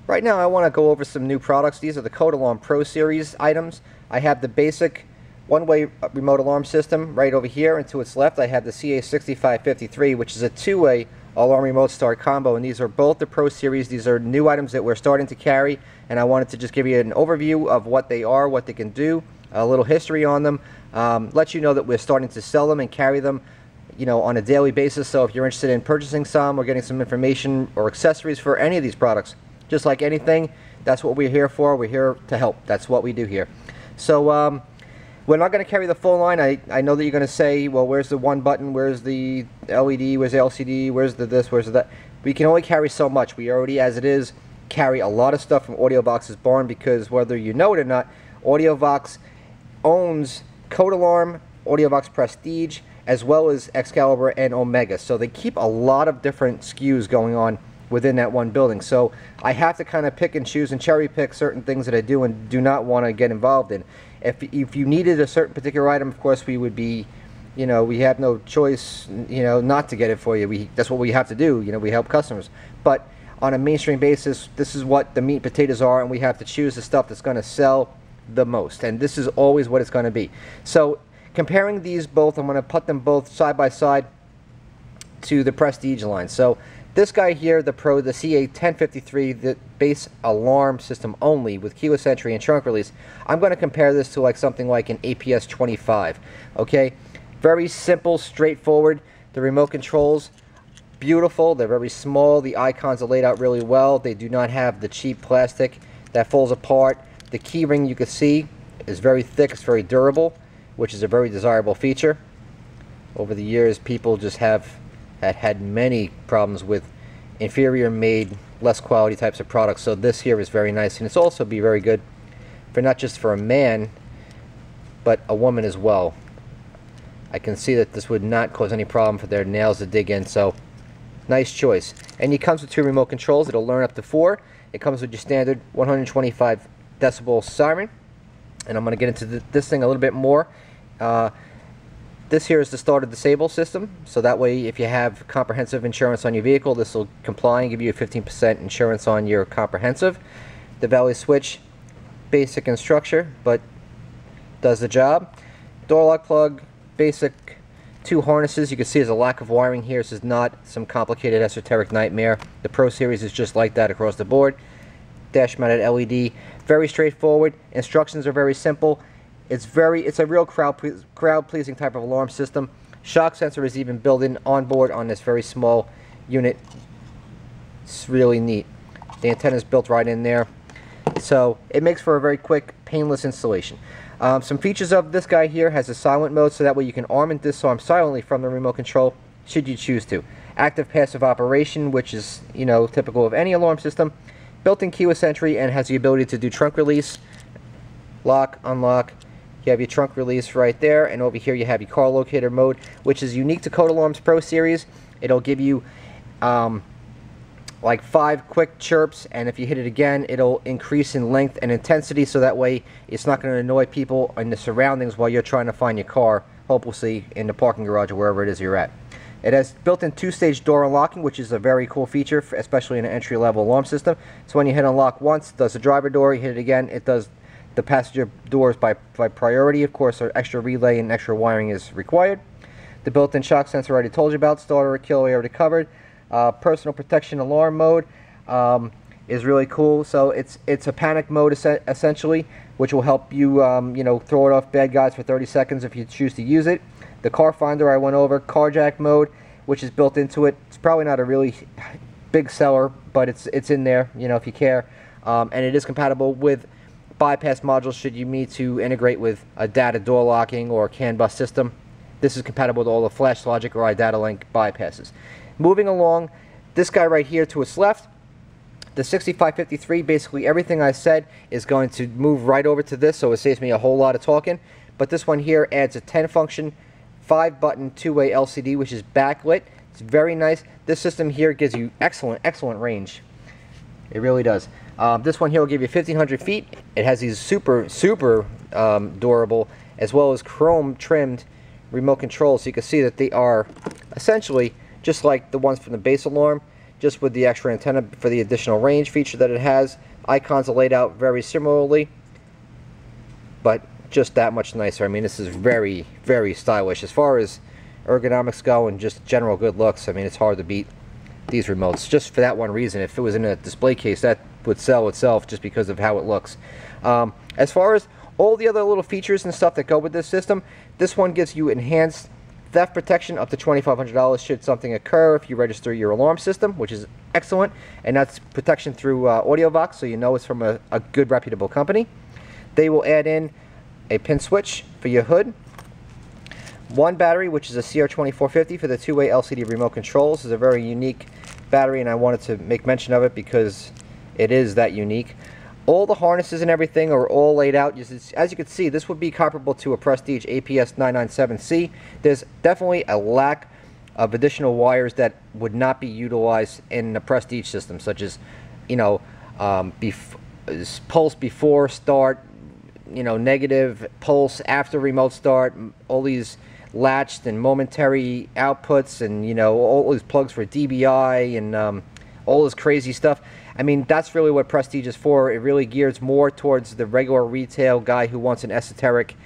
Right now I want to go over some new products. These are the Code Alarm Pro Series items. I have the basic one-way remote alarm system right over here, and to its left I have the CA6553, which is a two-way alarm remote start combo, and these are both the Pro Series. These are new items that we're starting to carry, and I wanted to just give you an overview of what they are, what they can do, a little history on them, let you know that we're starting to sell them and carry them, you know, on a daily basis. So if you're interested in purchasing some or getting some information or accessories for any of these products, just like anything, that's what we're here for. We're here to help. That's what we do here. So we're not going to carry the full line. I know that you're going to say, well, where's the one button, where's the LED, where's the LCD, where's the this, where's the that. We can only carry so much. We already, as it is, carry a lot of stuff from AudioVox's barn, because whether you know it or not, AudioVox owns Code Alarm, AudioVox Prestige, as well as Excalibur and Omega. So they keep a lot of different SKUs going on within that one building. So I have to kind of pick and choose and cherry pick certain things that I do and do not want to get involved in. If you needed a certain particular item, of course we would be, you know, we have no choice, you know, not to get it for you. That's what we have to do. You know, we help customers. But on a mainstream basis, this is what the meat and potatoes are, and we have to choose the stuff that's going to sell the most, and this is always what it's going to be. So comparing these both, I'm going to put them both side by side to the Prestige line. So this guy here, the Pro, the CA1053, the base alarm system only with keyless entry and trunk release, I'm going to compare this to like something like an APS 25. Okay, very simple, straightforward. The remote controls, beautiful. They're very small. The icons are laid out really well. They do not have the cheap plastic that falls apart. The key ring, you can see, is very thick. It's very durable, which is a very desirable feature. Over the years, people just have had many problems with inferior made, less quality types of products. So this here is very nice, and it's also be very good for not just for a man, but a woman as well. I can see that this would not cause any problem for their nails to dig in. So nice choice. And it comes with 2 remote controls. It'll learn up to 4. It comes with your standard 125 decibel Siren, and I'm going to get into this thing a little bit more. This here is the starter disable system, so that way if you have comprehensive insurance on your vehicle, this will comply and give you a 15% insurance on your comprehensive. The valley switch, basic in structure, but does the job. Door lock plug, basic 2 harnesses. You can see there's a lack of wiring here. This is not some complicated esoteric nightmare. The Pro Series is just like that across the board. Dash mounted LED, very straightforward. Instructions are very simple. It's a real crowd pleasing type of alarm system. Shock sensor is even built in on board on this very small unit. It's really neat. The antenna is built right in there, so it makes for a very quick, painless installation. Some features of this guy here: has a silent mode, so that way you can arm and disarm silently from the remote control should you choose to. Active passive operation, which is, you know, typical of any alarm system. Built-in keyless entry, and has the ability to do trunk release, lock, unlock. You have your trunk release right there, and over here you have your car locator mode, which is unique to Code Alarm's Pro Series. It'll give you like 5 quick chirps, and if you hit it again, it'll increase in length and intensity, so that way it's not going to annoy people in the surroundings while you're trying to find your car, hopelessly in the parking garage or wherever it is you're at. It has built-in 2-stage door unlocking, which is a very cool feature, especially in an entry-level alarm system. So when you hit unlock once, it does the driver door. You hit it again, it does the passenger doors by priority. Of course, an extra relay and extra wiring is required. The built-in shock sensor I already told you about. Starter kill we already covered. Personal protection alarm mode is really cool. So it's a panic mode essentially, which will help you you know, throw it off bad guys for 30 seconds if you choose to use it. The car finder I went over. Carjack mode, which is built into it. It's probably not a really big seller, but it's in there, you know, if you care. And it is compatible with bypass modules should you need to integrate with a data door locking or CAN bus system. This is compatible with all the Flash Logic or iData Link bypasses. Moving along, this guy right here to its left, the 6553, basically everything I said is going to move right over to this, so it saves me a whole lot of talking. But this one here adds a 10-function, 5-button, 2-way LCD, which is backlit. It's very nice. This system here gives you excellent range. It really does. This one here will give you 1,500 feet. It has these super durable, as well as chrome trimmed remote controls, so you can see that they are essentially just like the ones from the base alarm. just with the extra antenna for the additional range feature that it has. Icons are laid out very similarly, but just that much nicer. I mean, this is very, very stylish. As far as ergonomics go and just general good looks, I mean, it's hard to beat these remotes, just for that one reason. If it was in a display case, that would sell itself just because of how it looks. As far as all the other little features and stuff that go with this system, this one gives you enhanced theft protection up to $2,500 should something occur if you register your alarm system, which is excellent. And that's protection through AudioVox, so you know it's from a good, reputable company. They will add in a pin switch for your hood, one battery, which is a CA1053 for the two-way LCD remote controls. This is a very unique battery, and I wanted to make mention of it because it is that unique. All the harnesses and everything are all laid out. As you can see, this would be comparable to a Prestige APS997C. There's definitely a lack of additional wires that would not be utilized in the Prestige system, such as, you know, pulse before start, you know, negative pulse after remote start, all these latched and momentary outputs, and, you know, all these plugs for DBI and all this crazy stuff. I mean, that's really what Prestige is for. It really gears more towards the regular retail guy who wants an esoteric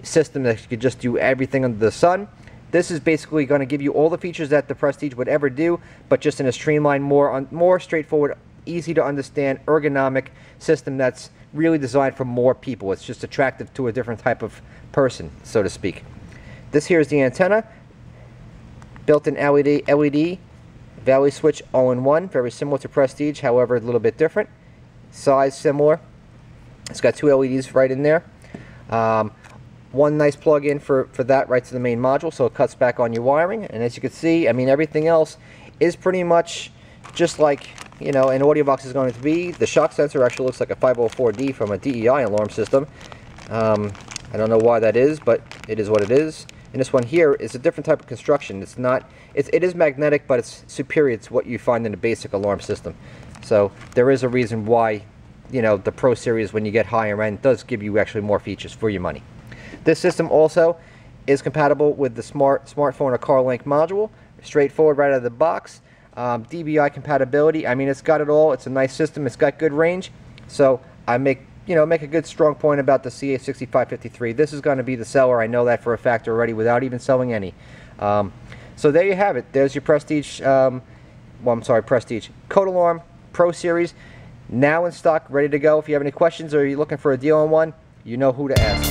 system that could just do everything under the sun. This is basically going to give you all the features that the Prestige would ever do, but just in a streamlined, more straightforward, easy to understand, ergonomic system that's really designed for more people. It's just attractive to a different type of person, so to speak. This here is the antenna, built-in LED Valley switch all-in-one, very similar to Prestige, however a little bit different. Size similar. It's got two LEDs right in there. One nice plug-in for that right to the main module, so it cuts back on your wiring. And as you can see, I mean, everything else is pretty much just like, you know, an AudioVox is going to be. The shock sensor actually looks like a 504D from a DEI alarm system. I don't know why that is, but it is what it is. And this one here is a different type of construction. It's not, it is magnetic, but it's superior to what you find in a basic alarm system. So there is a reason why, you know, the Pro Series, when you get higher end, does give you actually more features for your money. This system also is compatible with the smartphone or car link module. Straightforward right out of the box. DBI compatibility. I mean, it's got it all. It's a nice system. It's got good range. So I make a good strong point about the CA6553. This is going to be the seller. I know that for a fact already without even selling any. So there you have it. There's your Prestige, Prestige Code Alarm Pro Series, now in stock, ready to go. If you have any questions or you're looking for a deal on one, you know who to ask.